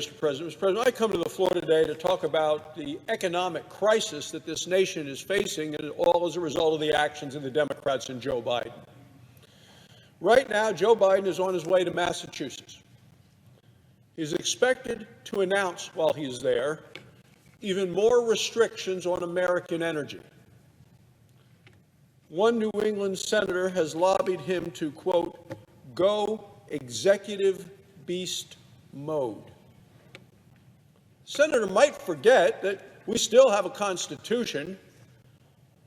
Mr. President. Mr. President, I come to the floor today to talk about the economic crisis that this nation is facing, and all as a result of the actions of the Democrats and Joe Biden. Right now, Joe Biden is on his way to Massachusetts. He's expected to announce while he's there even more restrictions on American energy. One New England senator has lobbied him to, quote, go executive beast mode. The senator might forget that we still have a Constitution.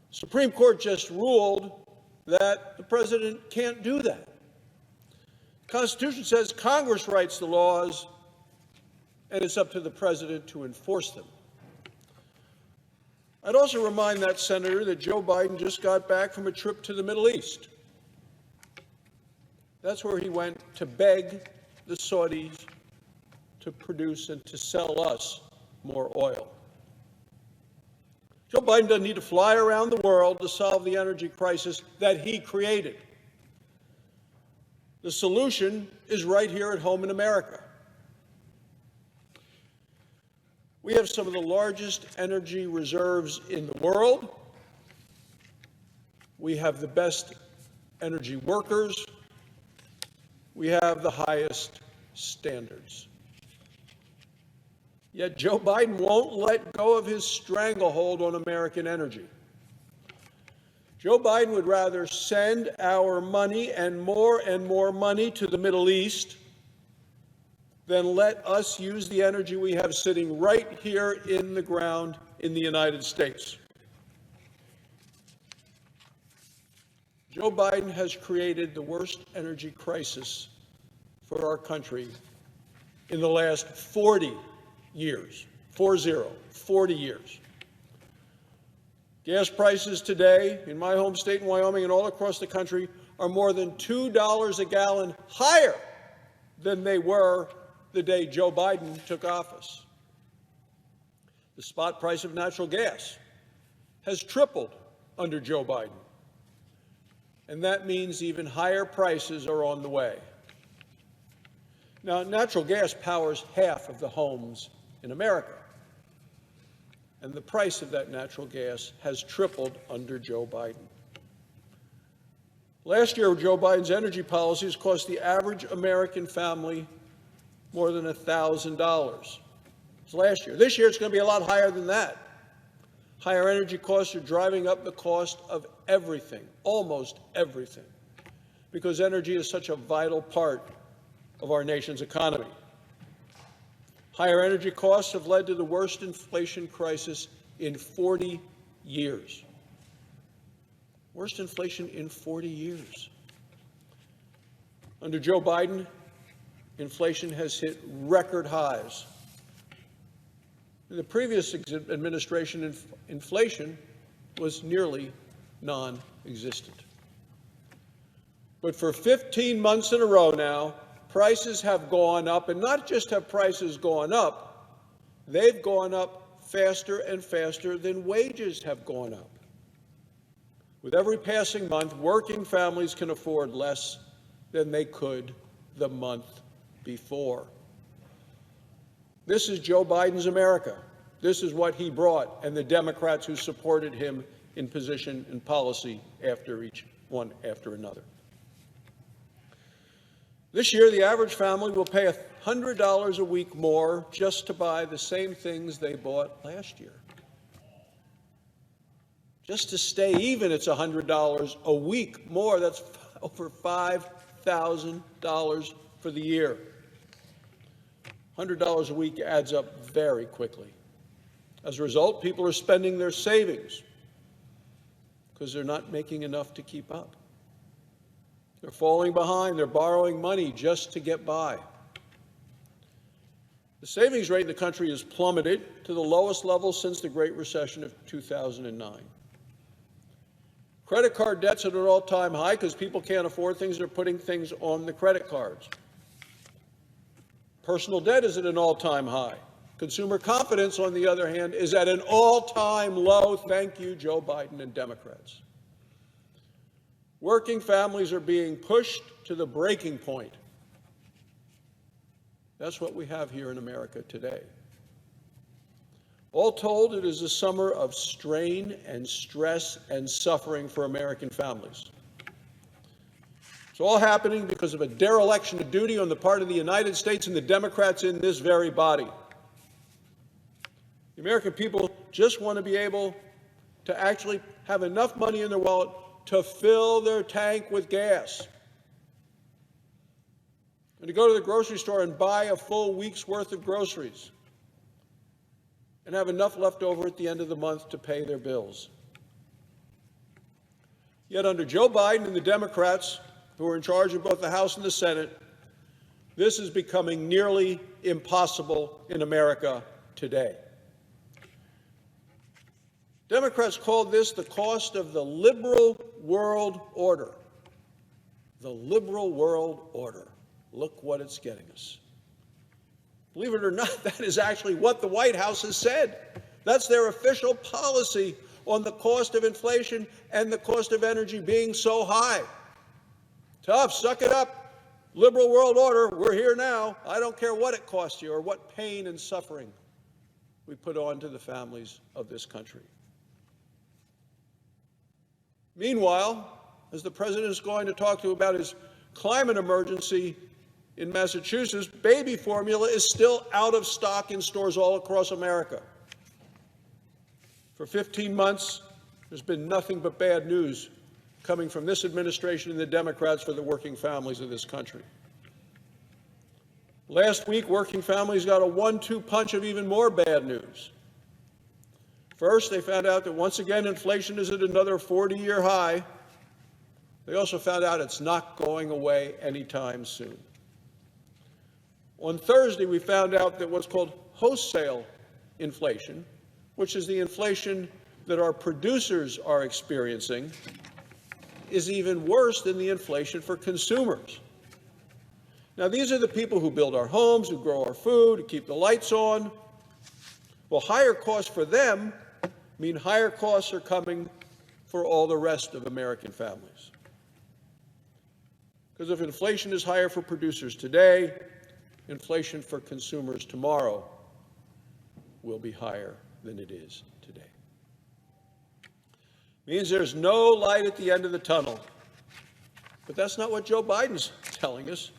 The Supreme Court just ruled that the president can't do that. The Constitution says Congress writes the laws, and it's up to the president to enforce them. I'd also remind that senator that Joe Biden just got back from a trip to the Middle East. That's where he went to beg the Saudis to produce and to sell us more oil. Joe Biden doesn't need to fly around the world to solve the energy crisis that he created. The solution is right here at home in America. We have some of the largest energy reserves in the world. We have the best energy workers. We have the highest standards. Yet Joe Biden won't let go of his stranglehold on American energy. Joe Biden would rather send our money and more money to the Middle East than let us use the energy we have sitting right here in the ground in the United States. Joe Biden has created the worst energy crisis for our country in the last 40 years, 40 years. Gas prices today in my home state in Wyoming and all across the country are more than $2 a gallon higher than they were the day Joe Biden took office. The spot price of natural gas has tripled under Joe Biden, and that means even higher prices are on the way. Now, natural gas powers half of the homes in America, and the price of that natural gas has tripled under Joe Biden. Last year, Joe Biden's energy policies cost the average American family more than $1,000. It's last year. This year, it's going to be a lot higher than that. Higher energy costs are driving up the cost of everything, almost everything, because energy is such a vital part of our nation's economy. Higher energy costs have led to the worst inflation crisis in 40 years. Worst inflation in 40 years. Under Joe Biden, inflation has hit record highs. In the previous administration, inflation was nearly non-existent. But for 15 months in a row now, prices have gone up, and not just have prices gone up, they've gone up faster and faster than wages have gone up. With every passing month, working families can afford less than they could the month before. This is Joe Biden's America. This is what he brought, and the Democrats who supported him in position and policy after each one after another. This year, the average family will pay $100 a week more just to buy the same things they bought last year. Just to stay even, it's $100 a week more. That's over $5,000 for the year. $100 a week adds up very quickly. As a result, people are spending their savings because they're not making enough to keep up. They're falling behind. They're borrowing money just to get by. The savings rate in the country has plummeted to the lowest level since the Great Recession of 2009. Credit card debt's at an all-time high because people can't afford things. They're putting things on the credit cards. Personal debt is at an all-time high. Consumer confidence, on the other hand, is at an all-time low. Thank you, Joe Biden and Democrats. Working families are being pushed to the breaking point. That's what we have here in America today. All told, it is a summer of strain and stress and suffering for American families. It's all happening because of a dereliction of duty on the part of the United States and the Democrats in this very body. The American people just want to be able to actually have enough money in their wallet to fill their tank with gas, and to go to the grocery store and buy a full week's worth of groceries and have enough left over at the end of the month to pay their bills. Yet under Joe Biden and the Democrats, who are in charge of both the House and the Senate, this is becoming nearly impossible in America today. Democrats called this the cost of the liberal world order. The liberal world order. Look what it's getting us. Believe it or not, that is actually what the White House has said. That's their official policy on the cost of inflation and the cost of energy being so high. Tough, suck it up. Liberal world order, we're here now. I don't care what it costs you or what pain and suffering we put on to the families of this country. Meanwhile, as the president is going to talk to about his climate emergency in Massachusetts, baby formula is still out of stock in stores all across America. For 15 months, there's been nothing but bad news coming from this administration and the Democrats for the working families of this country. Last week, working families got a 1-2 punch of even more bad news. First, they found out that once again inflation is at another 40-year high. They also found out it's not going away anytime soon. On Thursday, we found out that what's called wholesale inflation, which is the inflation that our producers are experiencing, is even worse than the inflation for consumers. Now, these are the people who build our homes, who grow our food, who keep the lights on. Well, higher costs for them mean higher costs are coming for all the rest of American families. Because if inflation is higher for producers today, inflation for consumers tomorrow will be higher than it is today. It means there's no light at the end of the tunnel. But that's not what Joe Biden's telling us.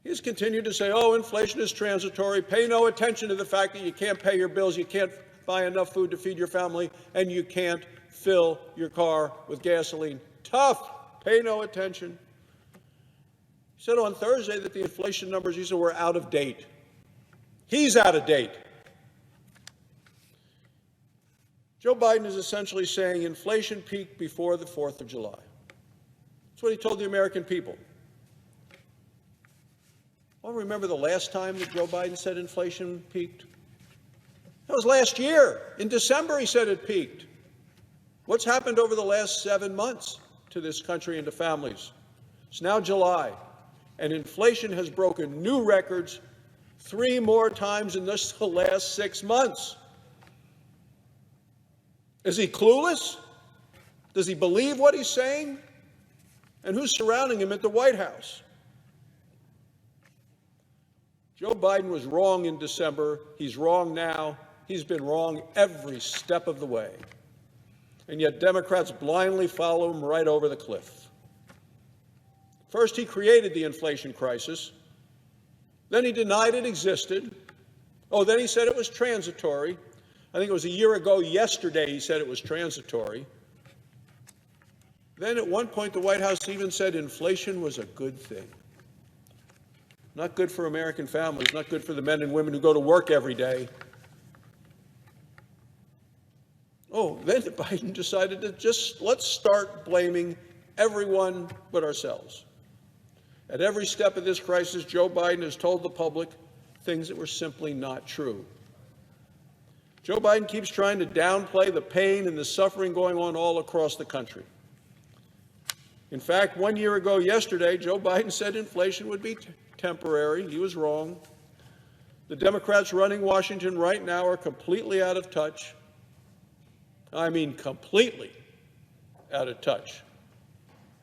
He's continued to say, oh, inflation is transitory. Pay no attention to the fact that you can't pay your bills, you can't buy enough food to feed your family, and you can't fill your car with gasoline. Tough. Pay no attention. He said on Thursday that the inflation numbers, he said, were out of date. He's out of date. Joe Biden is essentially saying inflation peaked before the 4th of July. That's what he told the American people. Well, remember the last time that Joe Biden said inflation peaked? That was last year. In December, he said it peaked. What's happened over the last 7 months to this country and to families? It's now July, and inflation has broken new records 3 more times in just the last 6 months. Is he clueless? Does he believe what he's saying? And who's surrounding him at the White House? Joe Biden was wrong in December. He's wrong now. He's been wrong every step of the way. And yet Democrats blindly follow him right over the cliff. First, he created the inflation crisis. Then he denied it existed. Oh, then he said it was transitory. I think it was a year ago yesterday he said it was transitory. Then at one point the White House even said inflation was a good thing. Not good for American families, not good for the men and women who go to work every day. Oh, then Biden decided to let's start blaming everyone but ourselves. At every step of this crisis, Joe Biden has told the public things that were simply not true. Joe Biden keeps trying to downplay the pain and the suffering going on all across the country. In fact, 1 year ago yesterday, Joe Biden said inflation would be temporary. He was wrong. The Democrats running Washington right now are completely out of touch. I mean, completely out of touch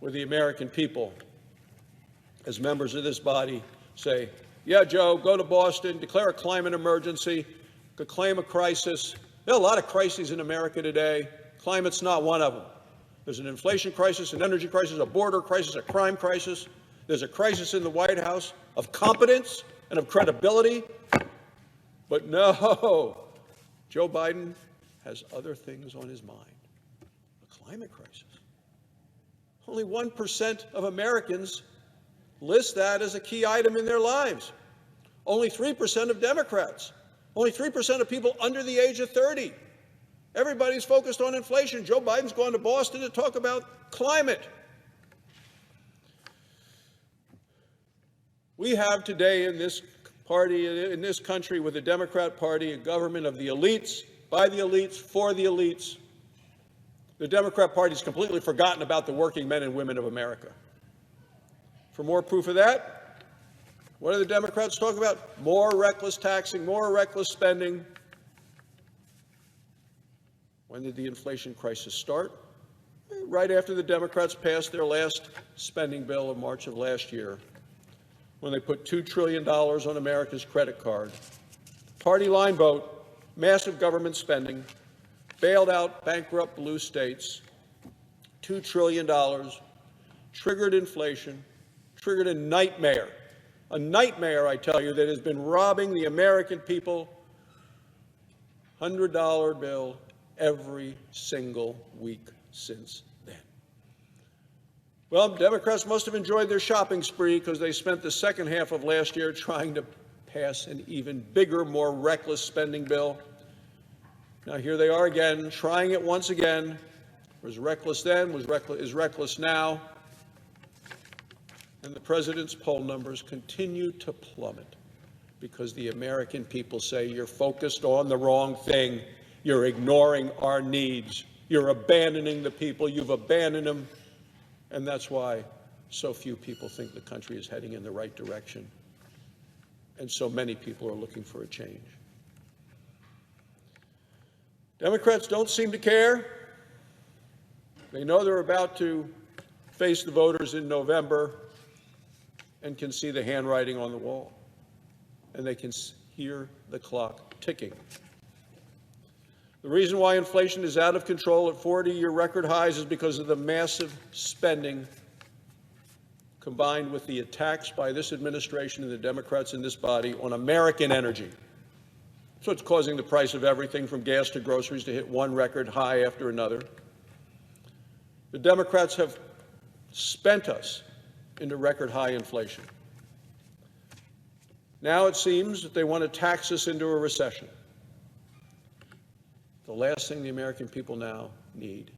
with the American people as members of this body say, yeah, Joe, go to Boston, declare a climate emergency, proclaim a crisis. There are a lot of crises in America today. Climate's not one of them. There's an inflation crisis, an energy crisis, a border crisis, a crime crisis. There's a crisis in the White House of competence and of credibility. But no, Joe Biden has other things on his mind. A climate crisis. Only 1% of Americans list that as a key item in their lives. Only 3% of Democrats. Only 3% of people under the age of 30. Everybody's focused on inflation. Joe Biden's gone to Boston to talk about climate. We have today in this party, in this country, with the Democrat Party, a government of the elites, by the elites, for the elites. The Democrat Party's completely forgotten about the working men and women of America. For more proof of that, what do the Democrats talk about? More reckless taxing, more reckless spending. When did the inflation crisis start? Right after the Democrats passed their last spending bill in March of last year, when they put $2 trillion on America's credit card. Party line vote, massive government spending, bailed out bankrupt blue states, $2 trillion, triggered inflation, triggered a nightmare, I tell you, that has been robbing the American people $100 bill every single week since then. Well, Democrats must have enjoyed their shopping spree because they spent the second half of last year trying to pass an even bigger, more reckless spending bill. Now here they are again, trying it once again. Was reckless then, is reckless now. And the president's poll numbers continue to plummet because the American people say you're focused on the wrong thing. You're ignoring our needs. You're abandoning the people. You've abandoned them. And that's why so few people think the country is heading in the right direction. And so many people are looking for a change. Democrats don't seem to care. They know they're about to face the voters in November and can see the handwriting on the wall. And they can hear the clock ticking. The reason why inflation is out of control at 40-year record highs is because of the massive spending combined with the attacks by this administration and the Democrats in this body on American energy. So it's causing the price of everything from gas to groceries to hit one record high after another. The Democrats have spent us into record high inflation. Now it seems that they want to tax us into a recession. The last thing the American people now need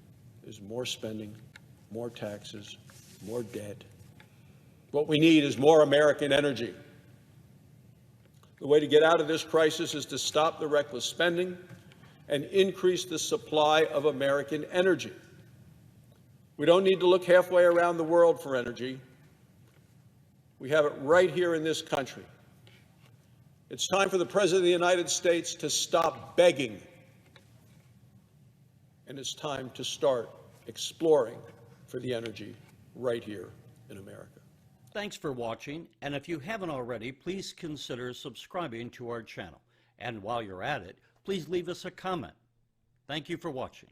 is more spending, more taxes, more debt. What we need is more American energy. The way to get out of this crisis is to stop the reckless spending and increase the supply of American energy. We don't need to look halfway around the world for energy. We have it right here in this country. It's time for the President of the United States to stop begging. And it's time to start exploring for the energy right here in America. Thanks for watching, and if you haven't already, please consider subscribing to our channel. And while you're at it, please leave us a comment. Thank you for watching.